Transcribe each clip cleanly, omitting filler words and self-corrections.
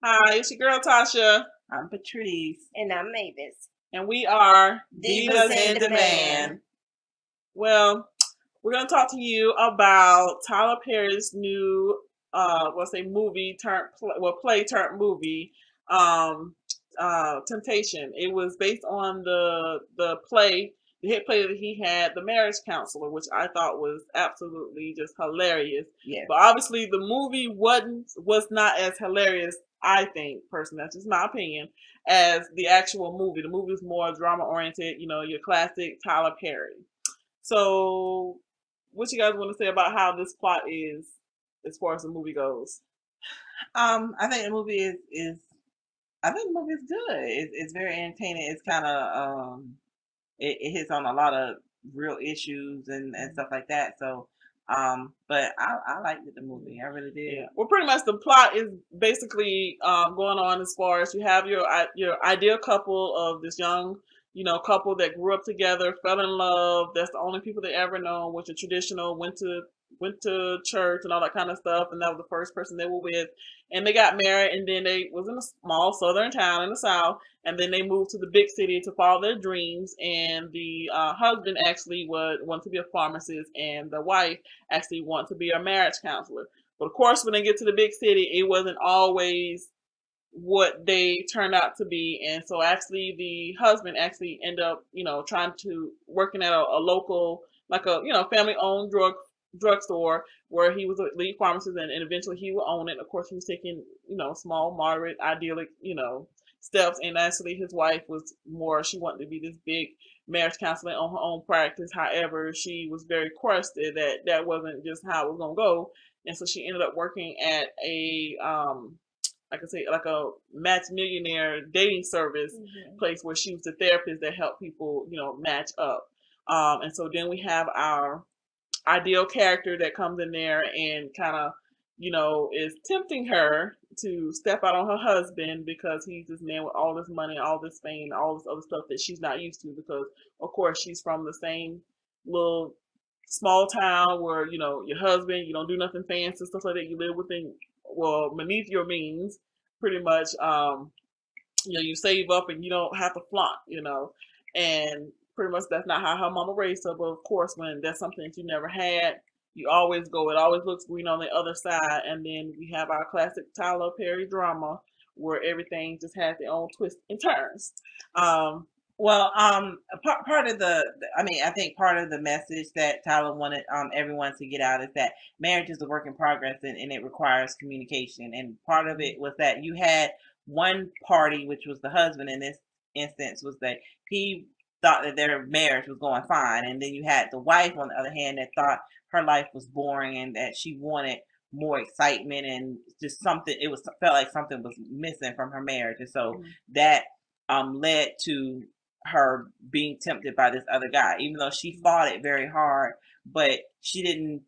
Hi, it's your girl Tasha, I'm Patrice. And I'm Mavis. and we are Divas Divas in in Demand. Demand. Well, we're gonna talk to you about Tyler Perry's new, let's say, movie turned play turned movie, um, Temptation. It was based on the hit play that he had, The Marriage Counselor, which I thought was absolutely just hilarious. Yes. But obviously, the movie was not as hilarious. I think personally, that's just my opinion, as the actual movie. The movie is more drama oriented. You know, your classic Tyler Perry. So, what you guys want to say about how this plot is as far as the movie goes? I think the movie is I think the movie is good. It's very entertaining. It's kind of it hits on a lot of real issues and stuff like that. So but I liked the movie. I really did. Yeah. Well, pretty much the plot is basically going on as far as you have your ideal couple of this young, couple that grew up together, fell in love. That's the only people they ever known, which are traditional, went to church and all that kind of stuff, and that was the first person they were with. And they got married, and then they was in a small southern town in the south, and then they moved to the big city to follow their dreams. And the husband actually would want to be a pharmacist, and the wife actually want to be a marriage counselor. But of course, when they get to the big city, it wasn't always what they turned out to be. And so actually the husband actually ended up, trying to working at a local, like a, family owned drugstore where he was a lead pharmacist, and eventually he would own it. Of course, he was taking, small, moderate, idyllic, steps. And actually his wife was more, she wanted to be this big marriage counselor on her own practice. However, she was very crushed that that wasn't just how it was going to go. And so she ended up working at a, like I say, like a match millionaire dating service place where she was the therapist that helped people, match up. And so then we have our ideal character that comes in there and kind of, is tempting her to step out on her husband because he's this man with all this money, all this fame, all this other stuff that she's not used to because, of course, she's from the same little small town where, your husband, you don't do nothing fancy, stuff like that. You live within, well, beneath your means, pretty much. You save up and you don't have to flaunt, and pretty much that's not how her mama raised her. But of course, when that's something that you never had, you always go. It always looks green on the other side. And then we have our classic Tyler Perry drama where everything just has their own twists and turns. Well, part of I mean, I think part of the message that Tyler wanted everyone to get out is that marriage is a work in progress and it requires communication. And part of it was that you had one party, which was the husband in this instance, was that he thought that their marriage was going fine, and then you had the wife on the other hand that thought her life was boring and that she wanted more excitement and just something. It was felt like something was missing from her marriage, and so that led to her being tempted by this other guy, even though she fought it very hard, but she didn't.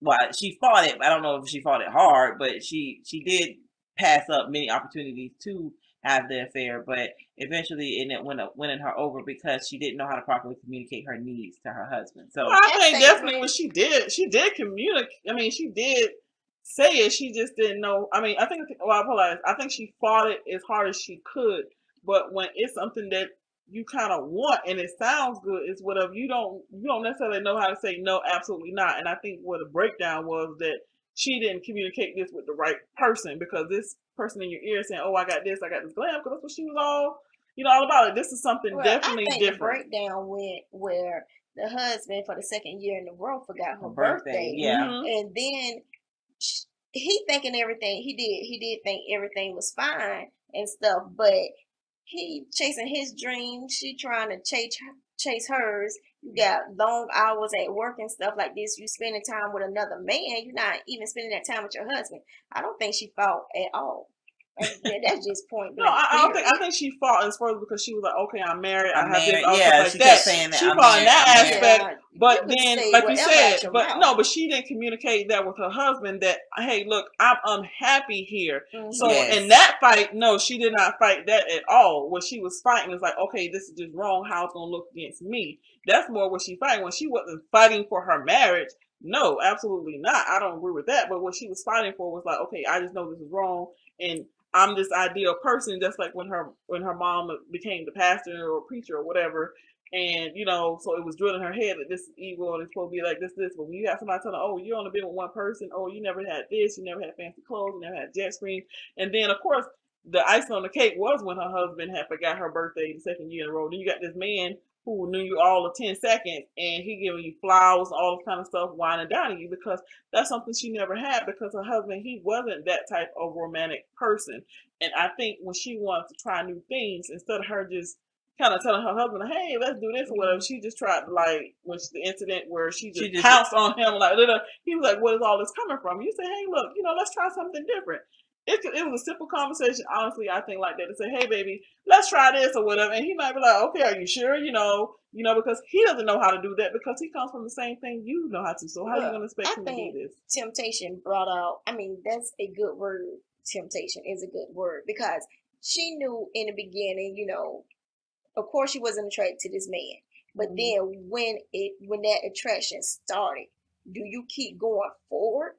Well, she fought it. I don't know if she fought it hard, but she did pass up many opportunities to have the affair. But eventually, it went winning her over because she didn't know how to properly communicate her needs to her husband. So well, I think definitely what she did. She did communicate. I mean, she did say it. She just didn't know. I mean, I think. Well, I apologize. I think she fought it as hard as she could. But when it's something that you kind of want and it sounds good, it's whatever. You don't necessarily know how to say no. Absolutely not. And I think what the breakdown was that she didn't communicate this with the right person because this person in your ear saying, "Oh, I got this glam," because that's what she was all about it. This is something definitely I think different. The breakdown went where the husband for the second year in a row forgot her birthday. Yeah. And then he thinking everything he did think everything was fine and stuff, but he chasing his dreams, she trying to chase hers. You got long hours at work and stuff like this. You spending time with another man. You're not even spending that time with your husband. I don't think she fought at all. That's just point No, blank. I don't think. I think she fought as far as because she was like, okay, I'm married. I have this married. other Yeah, stuff like she that. kept saying that. She I'm fought in married, that I'm aspect. Yeah, But you can then, say like you whatever out said, your but mouth. no, but she didn't communicate that with her husband. That hey, look, I'm unhappy here. So Yes. in that fight, no, she did not fight that at all. What she was fighting is like, okay, this is just wrong. How it's gonna look against me? That's more what she fighting. When she wasn't fighting for her marriage, No, absolutely not. I don't agree with that. But what she was fighting for was like, okay, I just know this is wrong, and I'm this ideal person. Just like when her mom became the pastor or preacher or whatever, and so it was drilled in her head that this is evil and it's supposed to be like this. But when you have somebody telling, oh, you only been with one person, oh, you never had this, you never had fancy clothes, you never had jet screens, and then of course the icing on the cake was when her husband had forgot her birthday the second year in a row. Then you got this man who knew you all of 10 seconds and he giving you flowers, all this kind of stuff, wine and dining you, because that's something she never had, because her husband, he wasn't that type of romantic person. And I think when she wanted to try new things, instead of her just kind of telling her husband, hey, let's do this or whatever, she just tried to, like, when the incident where she just pounced on him, like, he was like, what is all this coming from? You say, hey, look, let's try something different. It was a simple conversation, honestly, I think, like that, to say, hey, baby, let's try this or whatever. And he might be like, okay, are you sure? Because he doesn't know how to do that, because he comes from the same thing you know how to. So how are you going to expect him to do this? Temptation brought out, that's a good word. Temptation is a good word, because she knew in the beginning, of course she wasn't attracted to this man. But then when that attraction started, do you keep going forward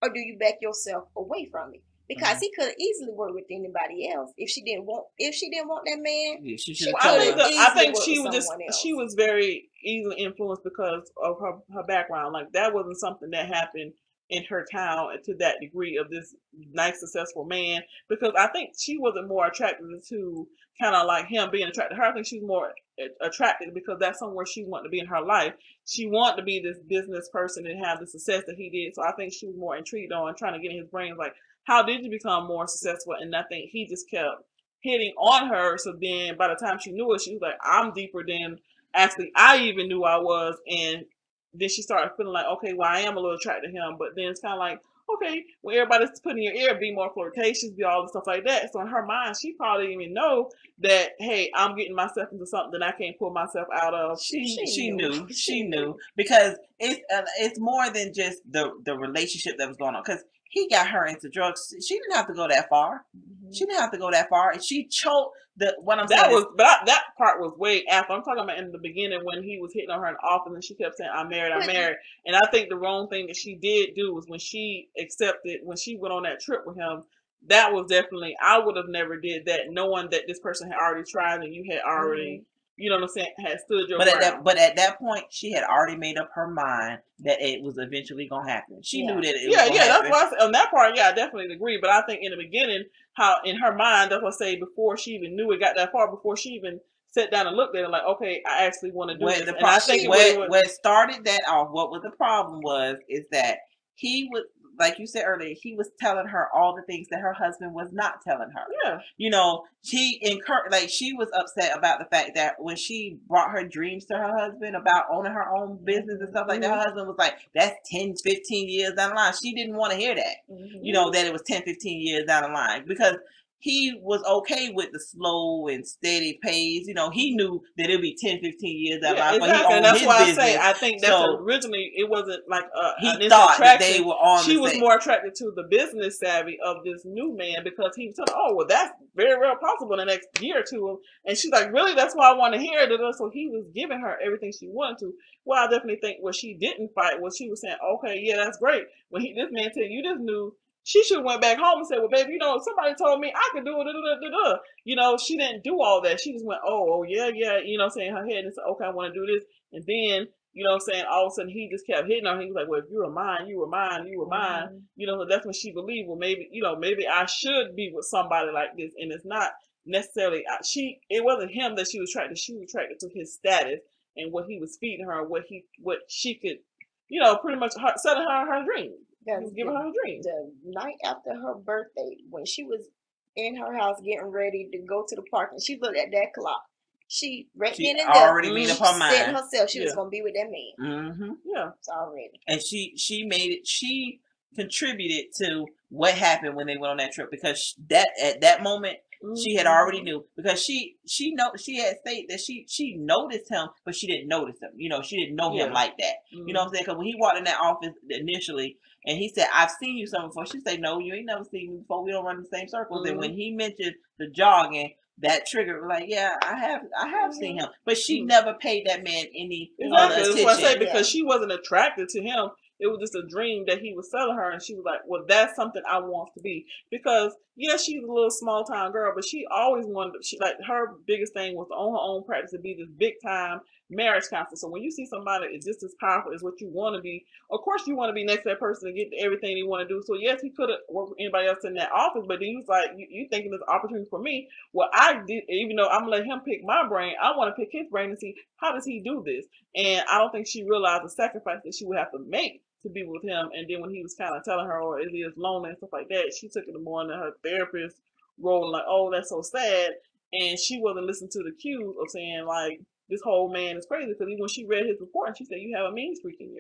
or do you back yourself away from it? Because he could have easily worked with anybody else if she didn't want that man. Yeah, I think she was very easily influenced because of her background. Like, that wasn't something that happened in her town to that degree of this nice, successful man. Because I think she wasn't more attracted to kind of like him being attracted to her. I think she was more attracted because that's somewhere she wanted to be in her life. She wanted to be this business person and have the success that he did. So I think she was more intrigued on trying to get in his brain, like, how did you become more successful? And I think he just kept hitting on her. So then by the time she knew it, she was like, I'm deeper than actually I even knew I was. And then she started feeling like, okay, well, I am a little attracted to him. But then it's kind of like, okay, when everybody's putting in your ear, be more flirtatious, be all the stuff like that. So in her mind, she probably didn't even know that, hey, I'm getting myself into something that I can't pull myself out of. She knew because it's more than just the relationship that was going on, because he got her into drugs. She didn't have to go that far. She didn't have to go that far. And she choked that part was way after. I'm talking about in the beginning when he was hitting on her in the office and she kept saying, I'm married. And I think the wrong thing that she did do was when she went on that trip with him, that was definitely, I would have never did that, knowing that this person had already tried and you had already, you know what I'm saying, had stood your ground. But at that point, she had already made up her mind that it was eventually going to happen. She knew that it was going to happen. That's why I say, on that part, I definitely agree. But I think in the beginning, how in her mind, that's what I say, before she even knew it got that far, before she even sat down and looked at it, like, okay, I actually want to do this. And I think what started that off, what was the problem is that he would, like you said earlier, he was telling her all the things that her husband was not telling her. Yeah. She was upset about the fact that when she brought her dreams to her husband about owning her own business and stuff like that, her husband was like, that's 10, 15 years down the line. She didn't want to hear that, that it was 10, 15 years down the line, because he was okay with the slow and steady pace. He knew that it'd be 10, 15 years down the line. Exactly. And that's why I say, I think that's originally, it wasn't like he thought that they were on. She was more attracted to the business savvy of this new man, because he was telling, oh, well, that's very well possible in the next year or two. And she's like, really? That's why I want to hear it. So he was giving her everything she wanted to. Well, I definitely think what she didn't fight was she was saying, okay, yeah, that's great. When this man tell you this new, she should have went back home and said, well, baby, somebody told me I could do it. She didn't do all that. She just went, oh, yeah, saying in her head and said, okay, I want to do this. And then, saying all of a sudden he just kept hitting her. He was like, well, if you were mine, you were mine, you were mine. That's when she believed, well, maybe I should be with somebody like this. And it's not necessarily, it wasn't him that she was attracted to. She was attracted to his status and what he was feeding her, what she could, pretty much selling her dreams. He was giving her a dream. The night after her birthday, when she was in her house getting ready to go to the park, and she looked at that clock, she already made up her mind. Said herself she was going to be with that man. Yeah, it's already. And she made it. She contributed to what happened when they went on that trip, because at that moment. She had already knew, because she had stated that she noticed him, but she didn't notice him. She didn't know him like that. You know what I'm saying? Because when he walked in that office initially, and he said, "I've seen you something before," she said, "No, you ain't never seen me before. We don't run the same circles." And when he mentioned the jogging, that triggered, like, yeah, I have seen him, but she never paid that man any attention. That's what I say, because she wasn't attracted to him. It was just a dream that he was selling her, and she was like, "Well, that's something I want to be." Because yeah, she's a little small town girl, but she always wanted. She like her biggest thing was to own her own practice and be this big time marriage counselor. So when you see somebody is just as powerful as what you want to be, of course you want to be next to that person and get everything they want to do. So yes, he could have worked with anybody else in that office, but then he was like, "You thinking there's opportunity for me?" Well, I did, even though I'm gonna let him pick my brain, I want to pick his brain and see how does he do this. And I don't think she realized the sacrifice that she would have to make to be with him. And then when he was kind of telling her, "Oh, it is lonely" and stuff like that, she took it more into her therapist role, like, "Oh, that's so sad." And she wasn't listening to the cues of saying like, this whole man is crazy, because even when she read his report, and she said, "You have a mean streak in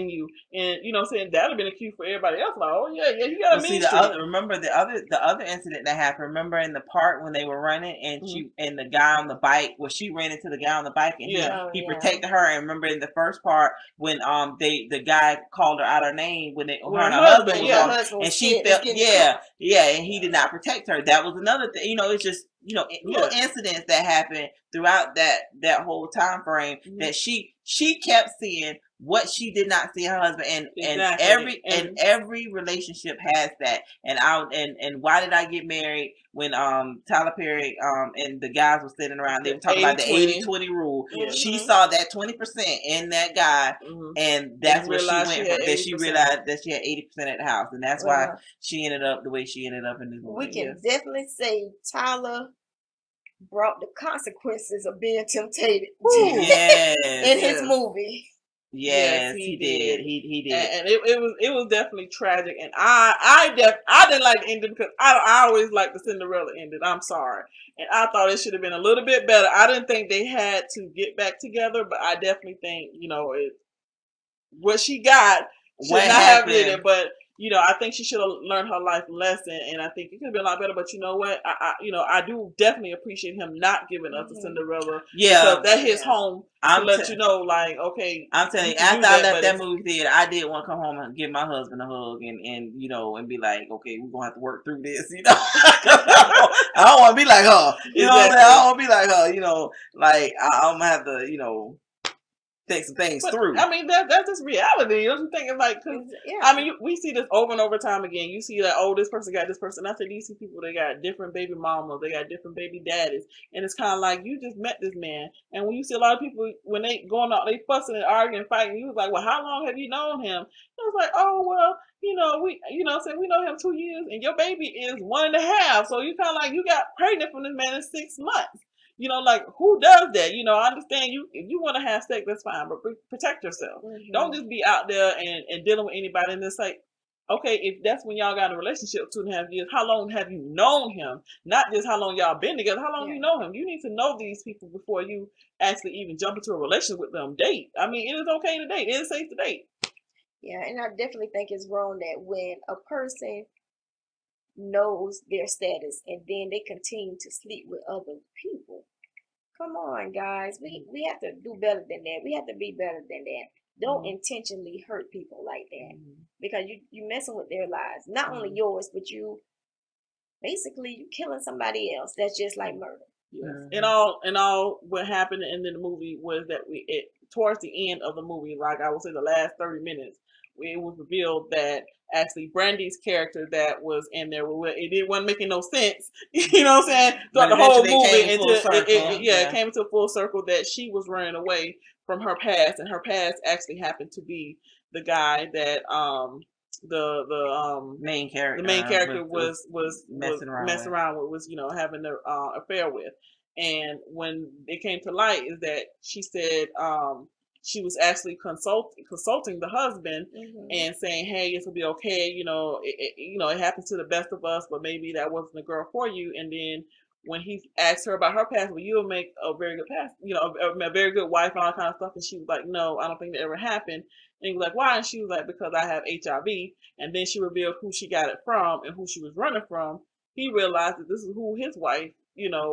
you," and you know, saying that'd have been a cue for everybody else. Like, "Oh yeah, you got a mean streak." Remember the other incident that happened. Remember in the park when they were running, and she and the guy on the bike. Well, she ran into the guy on the bike, and he protected her. And remember in the first part when the guy called her out her name when her husband was on, and she felt and he did not protect her. That was another thing. You know, it's just little incidents that happened throughout that whole time frame that she kept seeing what she did not see her husband, and every relationship has that. And why did I get married when Tyler Perry and the guys were sitting around, they were talking about the 80-20 rule. She saw that 20% in that guy, and that's what she went for. That she realized that she had 80% at the house, and that's why she ended up the way she ended up in this movie. We can definitely say Tyler brought the consequences of being tempted in his movie. Yes, he did. He did, and it was definitely tragic. And I didn't like the ending, because I always like the Cinderella ending. I'm sorry, and I thought it should have been a little bit better. I didn't think they had to get back together, but I definitely think what she got should not have did it. But I think she should have learned her life lesson, and I think it could have been a lot better. But you know what? I do definitely appreciate him not giving us a Cinderella. Yeah, because that's his home. To let you know, like, okay. I'm telling you, after I left that movie theater, I did want to come home and give my husband a hug and and be like, okay, we're gonna have to work through this, I don't want to be like her. You know what I'm saying? I don't want to be like her. Like I'm gonna have to, think some things through. I mean, that's just reality. I'm thinking like, cause, I mean, we see this over and over time again. You see that, oh, this person got this person. I said, these people, they got different baby mamas, they got different baby daddies, and it's kind of like you just met this man. And when you see a lot of people when they going out, they fussing and arguing, fighting. You was like, well, how long have you known him? I was like, oh well, we know him 2 years, and your baby is 1.5. So you kind of like you got pregnant from this man in 6 months. Like, who does that? I understand if you want to have sex, that's fine, but protect yourself. Don't just be out there and dealing with anybody. And it's like, okay, if that's when y'all got in a relationship 2.5 years, how long have you known him? Not just how long y'all been together, how long you know him. You need to know these people before you actually even jump into a relationship with them. Date. I mean, it is okay to date. It is safe to date. Yeah, and I definitely think it's wrong that when a person knows their status and then they continue to sleep with other people. Come on, guys. We have to do better than that. We have to be better than that. Don't intentionally hurt people like that, because you messing with their lives. Not only yours, but you killing somebody else. That's just like murder. Yes. And all what happened in the movie was that towards the end of the movie, like I would say the last 30 minutes, it was revealed that actually Brandy's character that was in there, it wasn't making no sense. You know what I'm saying? Throughout the whole movie, it came into a full circle that she was running away from her past, and her past actually happened to be the guy that the main character was messing around with, was having an affair with. And when it came to light, is that she said she was actually consulting the husband and saying, "Hey, this will be okay. It happens to the best of us, but maybe that wasn't the girl for you." And then when he asked her about her past, well, you'll make a very good past, a very good wife and all that kind of stuff. And she was like, "No, I don't think that ever happened." And he was like, "Why?" And she was like, "Because I have HIV." And then she revealed who she got it from and who she was running from. He realized that this is who his wife,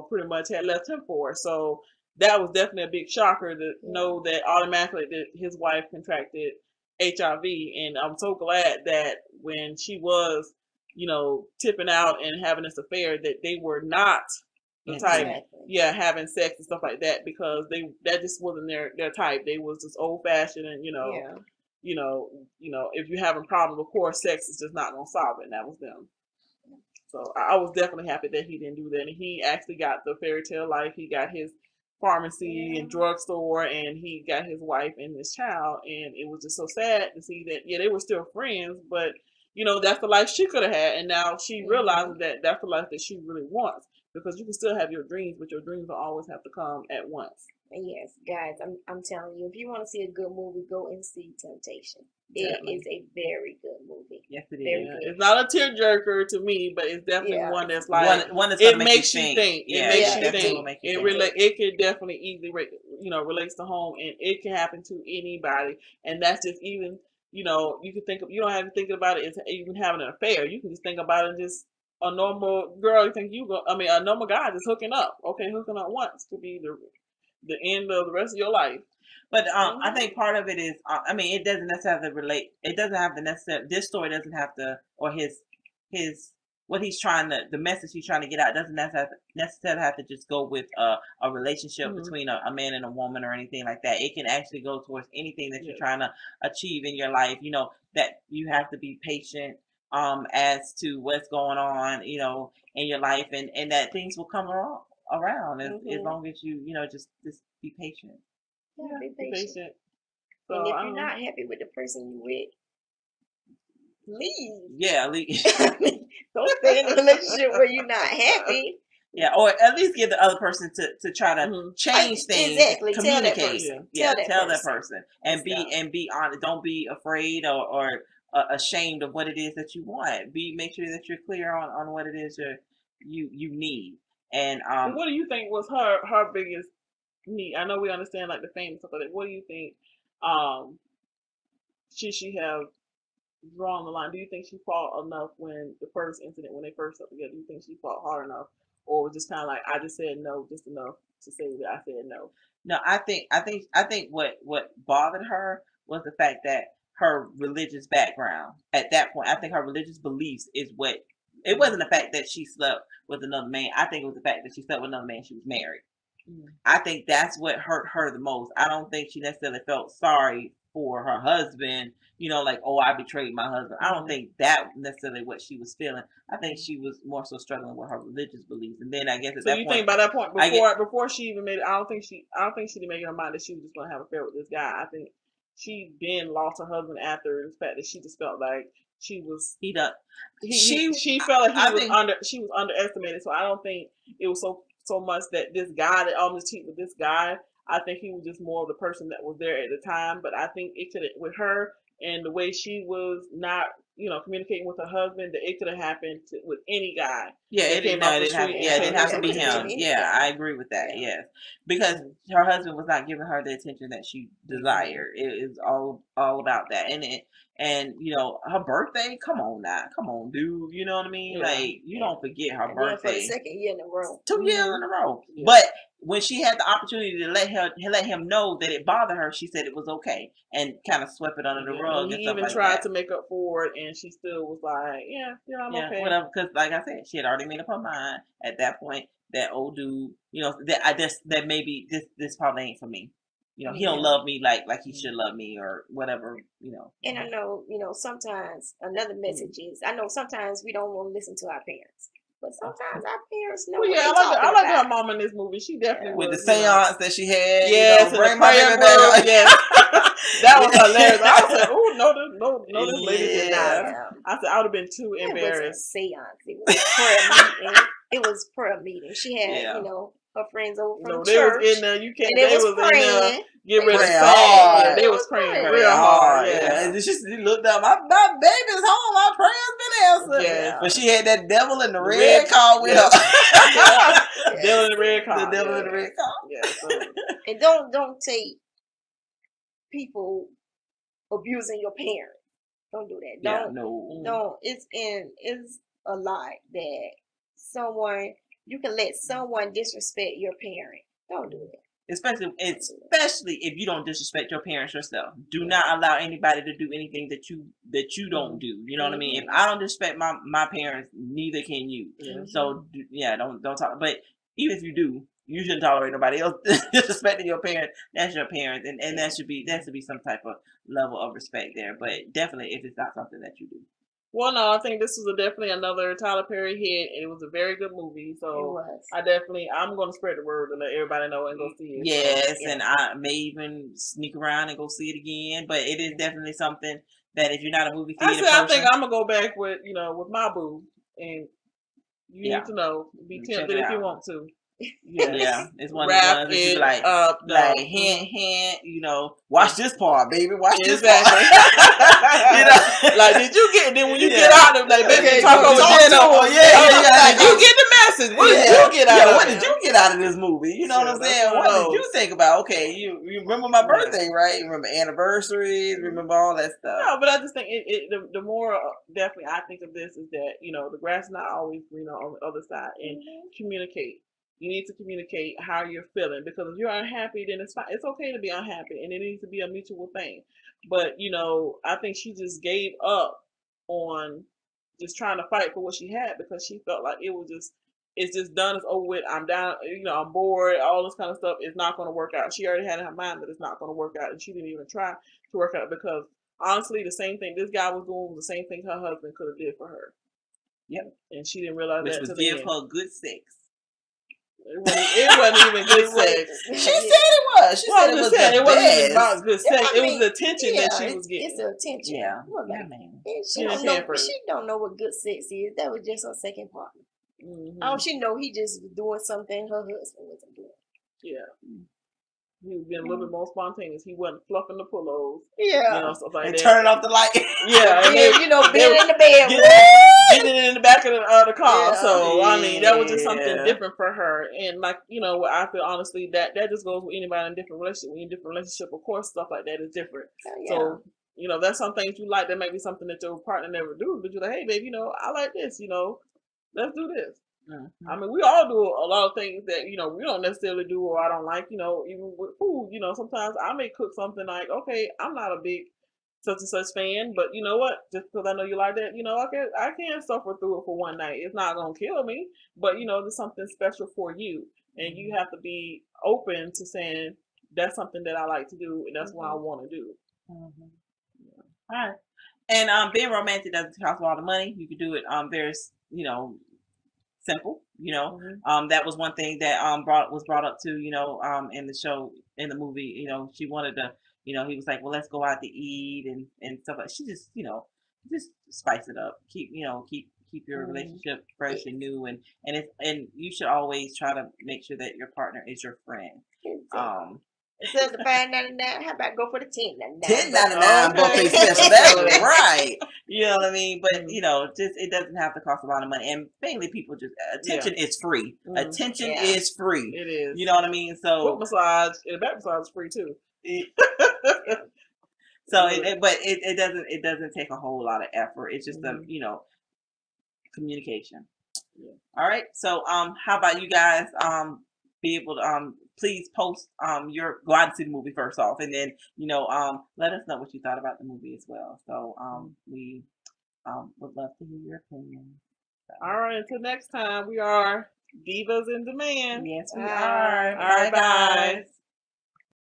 pretty much had left him for. So that was definitely a big shocker to know that automatically that his wife contracted HIV. And I'm so glad that when she was, tipping out and having this affair, that they were not the type, having sex and stuff like that, because that just wasn't their type. They was just old fashioned and, if you're having problems, of course, sex is just not gonna solve it. And that was them. So I was definitely happy that he didn't do that. And he actually got the fairy tale life. He got his pharmacy and drugstore, and he got his wife and his child. And it was just so sad to see that, they were still friends, but that's the life she could have had. And now she realizes that that's the life that she really wants, because you can still have your dreams, but your dreams don't always have to come at once. Yes, guys, I'm telling you, if you want to see a good movie, go and see Temptation. It is a very good movie. Yes, it Very is. good. It's not a tearjerker to me, but it's definitely one that's like one that's it gonna makes you think. Yeah, it makes you definitely think. will make you It think. it could definitely easily relates to home, and it can happen to anybody. And that's just even you can think of, you don't have to think about it as even having an affair. You can just think about it just a normal girl. You think a normal guy just hooking up. Okay, hooking up once could be the end of the rest of your life. But I think part of it is, it doesn't necessarily relate. It doesn't have the necessary. This story doesn't have to, or his what he's trying to, the message he's trying to get out doesn't necessarily have to just go with a relationship between a man and a woman or anything like that. It can actually go towards anything that you're trying to achieve in your life. That you have to be patient as to what's going on, in your life, and that things will come around as long as you just be patient. Yeah, be patient. So, and if you're not happy with the person you with, leave. Yeah, leave. Don't stay in a relationship where you're not happy. Yeah, or at least get the other person to try to change things. Exactly. Communicate. Tell that person. And be honest. Don't be afraid or ashamed of what it is that you want. Make sure that you're clear on what it is you need. And what do you think was her biggest need? I know we understand like the fame and stuff like that. What do you think should she have drawn the line? Do you think she fought enough when the first incident, when they first got together? Do you think she fought hard enough, or was just kind of like, I just said no just enough to say that I said no? No, I think what bothered her was the fact that her religious background at that point. I think her religious beliefs is what. It wasn't the fact that she slept with another man. I think it was the fact that she slept with another man. She was married. I think that's what hurt her the most. I don't think she necessarily felt sorry for her husband, like, oh, I betrayed my husband. I don't think that necessarily what she was feeling. I think she was more so struggling with her religious beliefs. And then I guess at that point, think by that point, before she even made it, I don't think she didn't make her mind that she was just gonna have an affair with this guy. I think she then lost her husband after the fact that she just felt like she was she felt like she was underestimated. So I don't think it was so much that this guy that almost cheated with this guy. I think he was just more of the person that was there at the time. But I think it could, with her and the way she was not, communicating with her husband, that it could have happened with any guy. Yeah, it didn't have to be him. Yeah, I agree with that. Yeah. Yes, because her husband was not giving her the attention that she desired. It is all about that, and her birthday. Come on, dude. You know what I mean? Yeah. Like you don't forget her birthday. For the second year in a row. 2 years in a row. Yeah. But when she had the opportunity to let him know that it bothered her, she said it was okay and kind of swept it under the rug. He even tried to make up for it, and she still was like, I'm okay. Whatever. Because like I said, she had already made up her mind at that point that old dude, that maybe this probably ain't for me. He don't love me like he should love me or whatever, And I know, sometimes another message is, I know sometimes we don't want to listen to our parents. But sometimes our parents know. Well, I like her mom in this movie. She definitely with the seance that she had. Yes, bring my baby back. Yes, that was hilarious. I was like, "Oh no, this lady did not." I said, I would have been too embarrassed. It was a seance. It was a prayer meeting. It was prayer meeting. She had, her friends over from the church. They was in there. You can't. They was praying. Get ready to sing. Yeah, they was praying real hard. Yeah. And she looked up. My baby's home. My prayers been answered. Yeah. But she had that devil in the red car with her. Devil in the red car. The devil in the red car. Yeah. So. And don't take people abusing your parents. Don't do that. Don't. It's a lie that you can let someone disrespect your parent. Don't do that. Especially if you don't disrespect your parents yourself. Do not allow anybody to do anything that you don't do. You know what I mean? If I don't disrespect my parents, neither can you. So don't talk. But even if you do, you shouldn't tolerate nobody else disrespecting your parents. That's your parents, and that should be some type of level of respect there. But definitely, if it's not something that you do. Well, no, I think this was definitely another Tyler Perry hit, and it was a very good movie. So I'm going to spread the word and let everybody know and go see it. Yes, so, and I may even sneak around and go see it again. But it is definitely something that if you're not a movie theater person, I think I'm gonna go back with my boo, and you need to know, be tempted if you want to. Yeah, it's one of the ones that you be like, hint, watch this part, baby, watch this part. Like, did you get? Then when you get out of like, baby, talk over dinner. Did you get the message? What did you get out of? What did you get out of this movie? You know what I'm saying? What did you think about? Okay, you remember my birthday, right? You remember anniversaries? Remember all that stuff? No, but I just think the more definitely I think of this is that the grass is not always greener on the other side, and communicate. You need to communicate how you're feeling, because if you're unhappy, then it's fine. It's okay to be unhappy, and it needs to be a mutual thing. But I think she just gave up on just trying to fight for what she had, because she felt like it's just done. It's over with. I'm down. I'm bored. All this kind of stuff is not going to work out. She already had in her mind that it's not going to work out, and she didn't even try to work out, because honestly, the same thing this guy was doing was the same thing her husband could have did for her. Yep, and she didn't realize which that. Was give her good sex. It wasn't even good sex. She said it was. She said it was. It wasn't even about good sex. It was the attention that she was getting. It's the attention. Yeah. She don't know what good sex is. That was just her second partner. She know he just was doing something her husband wasn't doing. Yeah. He was being a little bit more spontaneous. He wasn't fluffing the pillows. Yeah. Stuff like and that. Turning off the light. Yeah. And being in the bed. Getting it in the back of the car. Yeah. So, I mean, that was just something different for her. And, I feel honestly that just goes with anybody in a different relationship. When you're in a different relationship, of course, stuff like that is different. Yeah. So, that's some things you like that may be something that your partner never do. But you're like, hey, babe, I like this, let's do this. I mean, we all do a lot of things that, we don't necessarily do or I don't like, even with food, sometimes I may cook something like, okay, I'm not a big such and such fan, but you know what? Just because I know you like that, I can suffer through it for one night. It's not going to kill me, but, there's something special for you. And you have to be open to saying, that's something that I like to do, and that's what I want to do. All right. And being romantic doesn't cost a lot of money. You can do it very, simple, that was one thing that was brought up too, in the show, in the movie, she wanted to, he was like, well, let's go out to eat and stuff like. She just, just spice it up, keep your relationship fresh and new, and you should always try to make sure that your partner is your friend. Instead of the $5.99, how about go for the $10.99? $10.99 buffet special. That's right. You know what I mean? But just it doesn't have to cost a lot of money. And mainly people just attention is free. Attention is free. It is. You know what I mean? So foot massage and back massage is free too. So it doesn't take a whole lot of effort. It's just communication. Yeah. All right. So how about you guys be able to please post go out and see the movie first off, and then let us know what you thought about the movie as well. So we would love to hear your opinion. So. All right, until next time, we are Divas in Demand. Yes, we are. All right, guys.